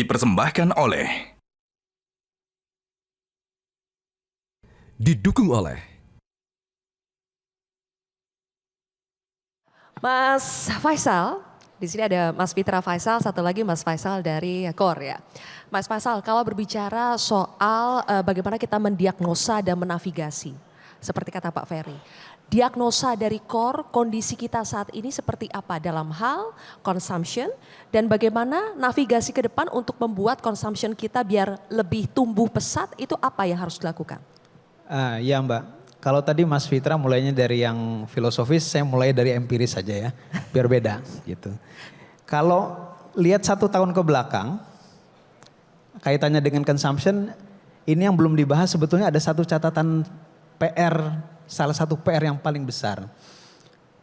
Dipersembahkan oleh Didukung oleh Mas Faisal, di sini ada Mas Fitra Faisal, satu lagi Mas Faisal dari KOR ya. Mas Faisal, kalau berbicara soal bagaimana kita mendiagnosa dan menavigasi, seperti kata Pak Ferry, diagnosa dari KOR kondisi kita saat ini seperti apa dalam hal consumption dan bagaimana navigasi ke depan untuk membuat consumption kita biar lebih tumbuh pesat, itu apa yang harus dilakukan? Ya Mbak. Kalau tadi Mas Fitra mulainya dari yang filosofis, saya mulai dari empiris saja ya, biar beda gitu. Kalau lihat 1 tahun ke belakang, kaitannya dengan consumption, ini yang belum dibahas sebetulnya ada satu catatan PR, salah satu PR yang paling besar,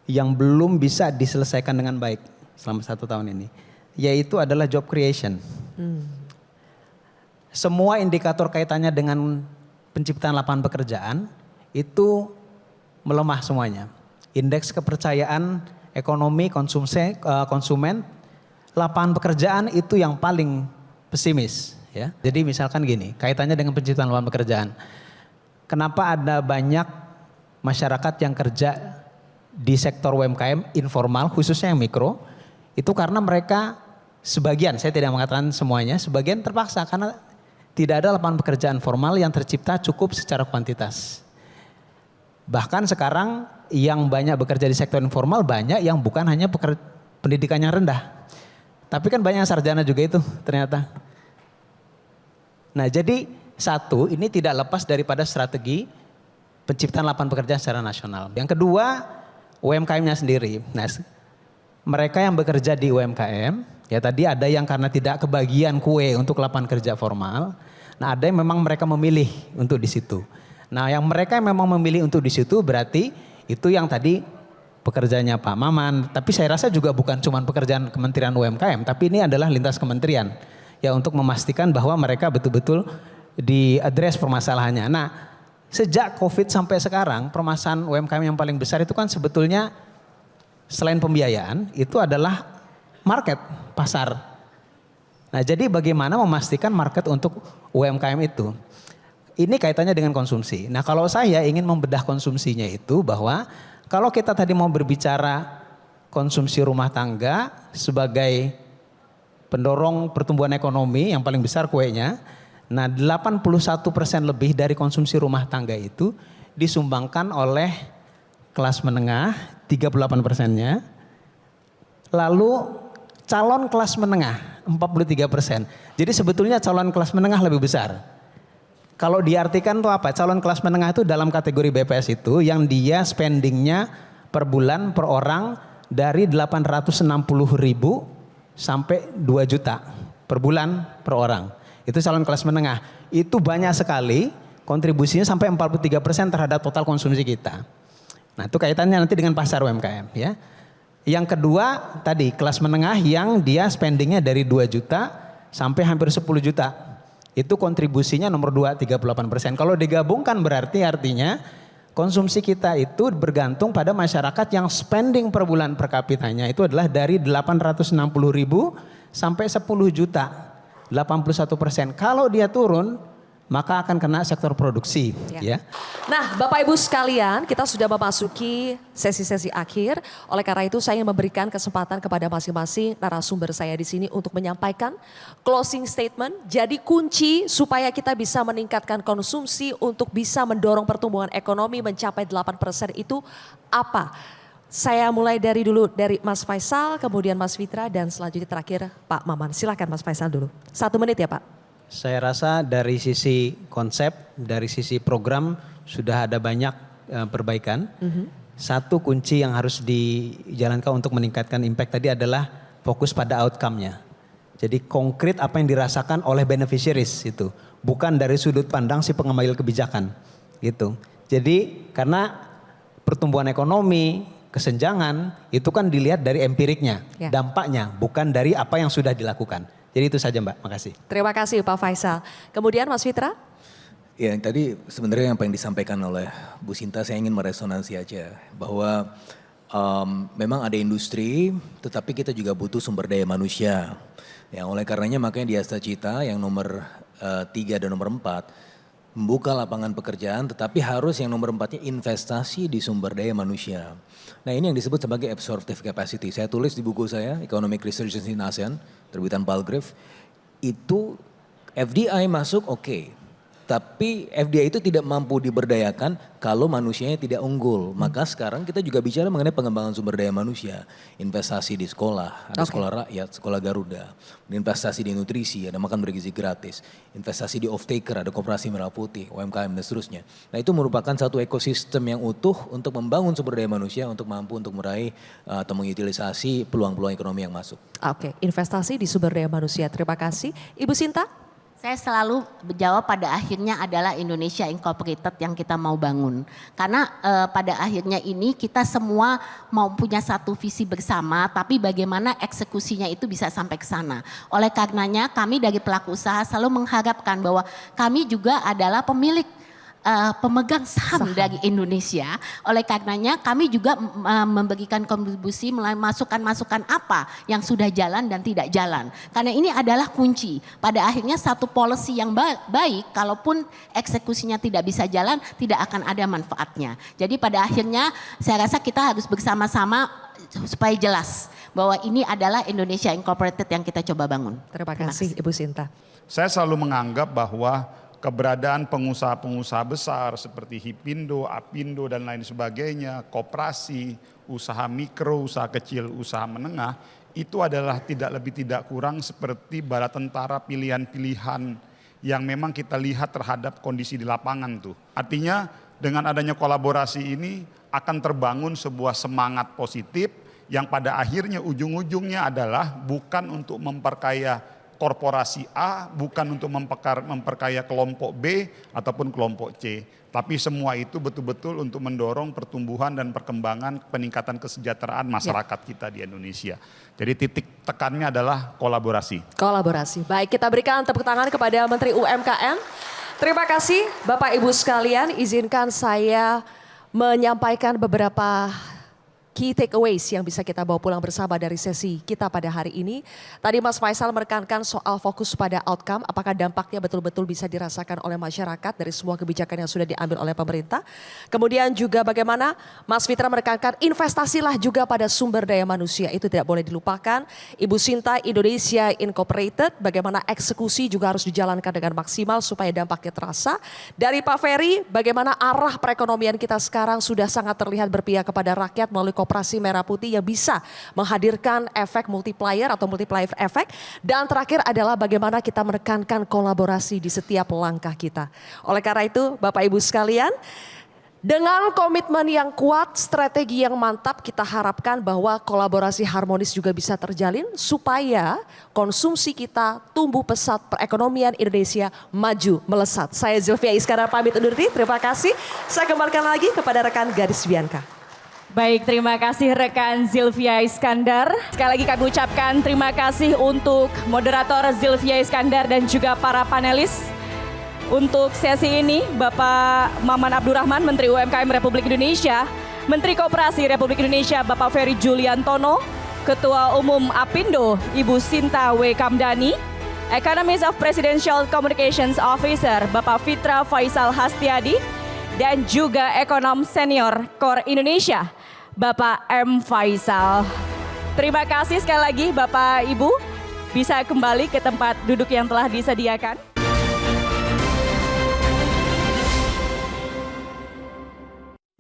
yang belum bisa diselesaikan dengan baik selama 1 tahun ini, yaitu adalah job creation. Semua indikator kaitannya dengan penciptaan lapangan pekerjaan, itu melemah semuanya. Indeks kepercayaan ekonomi konsumen, lapangan pekerjaan itu yang paling pesimis ya. Jadi misalkan gini, kaitannya dengan penciptaan lapangan pekerjaan. Kenapa ada banyak masyarakat yang kerja di sektor UMKM informal, khususnya yang mikro, itu karena mereka sebagian, saya tidak mengatakan semuanya, sebagian terpaksa karena tidak ada lapangan pekerjaan formal yang tercipta cukup secara kuantitas. Bahkan sekarang yang banyak bekerja di sektor informal banyak yang bukan hanya pendidikannya rendah. Tapi kan banyak sarjana juga itu ternyata. Nah jadi satu, ini tidak lepas daripada strategi penciptaan lapangan pekerjaan secara nasional. Yang kedua, UMKM-nya sendiri. Nah mereka yang bekerja di UMKM, ya tadi ada yang karena tidak kebagian kue untuk lapangan kerja formal. Nah ada yang memang mereka memilih untuk di situ. Nah yang mereka memang memilih untuk di situ berarti itu yang tadi pekerjaannya Pak Maman. Tapi saya rasa juga bukan cuma pekerjaan Kementerian UMKM, tapi ini adalah lintas kementerian. Ya untuk memastikan bahwa mereka betul-betul diadres permasalahannya. Nah sejak COVID sampai sekarang permasalahan UMKM yang paling besar itu kan sebetulnya selain pembiayaan itu adalah market, pasar. Nah jadi bagaimana memastikan market untuk UMKM itu? Ini kaitannya dengan konsumsi. Nah kalau saya ingin membedah konsumsinya itu bahwa kalau kita tadi mau berbicara konsumsi rumah tangga sebagai pendorong pertumbuhan ekonomi yang paling besar kuenya. Nah 81% lebih dari konsumsi rumah tangga itu disumbangkan oleh kelas menengah 38%-nya. Lalu calon kelas menengah 43%. Jadi sebetulnya calon kelas menengah lebih besar. Kalau diartikan tuh apa? Calon kelas menengah itu dalam kategori BPS itu yang dia spendingnya per bulan per orang dari 860.000 sampai 2 juta per bulan per orang. Itu calon kelas menengah. Itu banyak sekali kontribusinya sampai 43% terhadap total konsumsi kita. Nah itu kaitannya nanti dengan pasar UMKM ya. Yang kedua tadi kelas menengah yang dia spendingnya dari 2 juta sampai hampir 10 juta. Itu kontribusinya nomor 2 38%. Kalau digabungkan berarti artinya konsumsi kita itu bergantung pada masyarakat yang spending per bulan per kapitanya itu adalah dari 860.000 sampai 10 juta. 81%. Kalau dia turun maka akan kena sektor produksi ya. Nah Bapak Ibu sekalian, kita sudah memasuki sesi-sesi akhir. Oleh karena itu saya ingin memberikan kesempatan kepada masing-masing narasumber saya di sini untuk menyampaikan closing statement. Jadi kunci supaya kita bisa meningkatkan konsumsi untuk bisa mendorong pertumbuhan ekonomi mencapai 8% itu apa? Saya mulai dari Mas Faisal, kemudian Mas Fitra dan selanjutnya terakhir Pak Maman. Silakan Mas Faisal dulu. 1 menit ya Pak. Saya rasa dari sisi konsep, dari sisi program sudah ada banyak perbaikan. Satu kunci yang harus dijalankan untuk meningkatkan impact tadi adalah fokus pada outcome-nya. Jadi konkret apa yang dirasakan oleh beneficiaries itu. Bukan dari sudut pandang si pengambil kebijakan gitu. Jadi karena pertumbuhan ekonomi, kesenjangan itu kan dilihat dari empiriknya, dampaknya bukan dari apa yang sudah dilakukan. Jadi itu saja Mbak, makasih. Terima kasih Pak Faisal. Kemudian Mas Fitra? Ya tadi sebenarnya yang disampaikan oleh Bu Sinta saya ingin meresonansi aja bahwa Memang ada industri, tetapi kita juga butuh sumber daya manusia. Ya, oleh karenanya makanya di Asta Cita yang nomor 3 dan nomor 4 membuka lapangan pekerjaan, tetapi harus yang nomor 4-nya investasi di sumber daya manusia. Nah ini yang disebut sebagai absorptive capacity. Saya tulis di buku saya, Economic Resurgence in ASEAN, terbitan Palgrave, itu FDI masuk oke. Tapi FDI itu tidak mampu diberdayakan kalau manusianya tidak unggul. Maka sekarang kita juga bicara mengenai pengembangan sumber daya manusia. Investasi di sekolah, ada sekolah rakyat, sekolah Garuda. Investasi di nutrisi, ada makan bergizi gratis. Investasi di off-taker, ada koperasi merah putih, UMKM dan seterusnya. Nah itu merupakan satu ekosistem yang utuh untuk membangun sumber daya manusia untuk mampu untuk meraih atau mengutilisasi peluang-peluang ekonomi yang masuk. Oke, investasi di sumber daya manusia. Terima kasih. Ibu Sinta? Saya selalu menjawab pada akhirnya adalah Indonesia Incorporated yang kita mau bangun. Karena pada akhirnya ini kita semua mau punya satu visi bersama, tapi bagaimana eksekusinya itu bisa sampai ke sana. Oleh karenanya kami dari pelaku usaha selalu mengharapkan bahwa kami juga adalah pemilik pemegang saham dari Indonesia. Oleh karenanya kami juga memberikan kontribusi melalui masukan-masukan apa yang sudah jalan dan tidak jalan. Karena ini adalah kunci. Pada akhirnya satu policy yang baik, kalaupun eksekusinya tidak bisa jalan, tidak akan ada manfaatnya. Jadi pada akhirnya saya rasa kita harus bersama-sama supaya jelas bahwa ini adalah Indonesia Incorporated yang kita coba bangun. Terima kasih Ibu Sinta. Saya selalu menganggap bahwa keberadaan pengusaha-pengusaha besar seperti Hipindo, Apindo dan lain sebagainya, koperasi, usaha mikro, usaha kecil, usaha menengah, itu adalah tidak lebih tidak kurang seperti bala tentara pilihan-pilihan yang memang kita lihat terhadap kondisi di lapangan tuh. Artinya dengan adanya kolaborasi ini akan terbangun sebuah semangat positif yang pada akhirnya ujung-ujungnya adalah bukan untuk memperkaya korporasi A, bukan untuk memperkaya kelompok B ataupun kelompok C. Tapi semua itu betul-betul untuk mendorong pertumbuhan dan perkembangan peningkatan kesejahteraan masyarakat kita di Indonesia. Jadi titik tekannya adalah kolaborasi. Kolaborasi. Baik, kita berikan tepuk tangan kepada Menteri UMKM. Terima kasih Bapak Ibu sekalian, izinkan saya menyampaikan beberapa key takeaways yang bisa kita bawa pulang bersama dari sesi kita pada hari ini. Tadi Mas Faisal menekankan soal fokus pada outcome, apakah dampaknya betul-betul bisa dirasakan oleh masyarakat dari semua kebijakan yang sudah diambil oleh pemerintah. Kemudian juga bagaimana Mas Fitra menekankan investasilah juga pada sumber daya manusia, itu tidak boleh dilupakan. Ibu Sinta, Indonesia Incorporated, bagaimana eksekusi juga harus dijalankan dengan maksimal supaya dampaknya terasa. Dari Pak Ferry, bagaimana arah perekonomian kita sekarang sudah sangat terlihat berpihak kepada rakyat melalui Koperasi Merah Putih yang bisa menghadirkan efek multiplier atau multiplier efek. Dan terakhir adalah bagaimana kita menekankan kolaborasi di setiap langkah kita. Oleh karena itu Bapak Ibu sekalian, dengan komitmen yang kuat, strategi yang mantap, kita harapkan bahwa kolaborasi harmonis juga bisa terjalin supaya konsumsi kita tumbuh pesat, perekonomian Indonesia maju melesat. Saya Zilvia Iskandar pamit undur diri, terima kasih. Saya kembalikan lagi kepada rekan Gadis Bianca. Baik, terima kasih rekan Zilvia Iskandar. Sekali lagi kami ucapkan terima kasih untuk moderator Zilvia Iskandar dan juga para panelis. Untuk sesi ini, Bapak Maman Abdurrahman, Menteri UMKM Republik Indonesia, Menteri Koperasi Republik Indonesia, Bapak Ferry Juliantono, Ketua Umum Apindo, Ibu Sinta W. Kamdani, Economist of Presidential Communications Officer, Bapak Fitra Faisal Hastiadi, dan juga Ekonom Senior Core Indonesia, Bapak M. Faisal. Terima kasih sekali lagi Bapak Ibu, bisa kembali ke tempat duduk yang telah disediakan.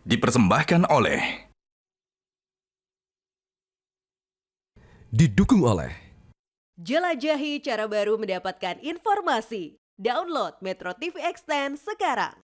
Dipersembahkan oleh, didukung oleh Jelajahi cara baru mendapatkan informasi. Download Metro TV Extend sekarang.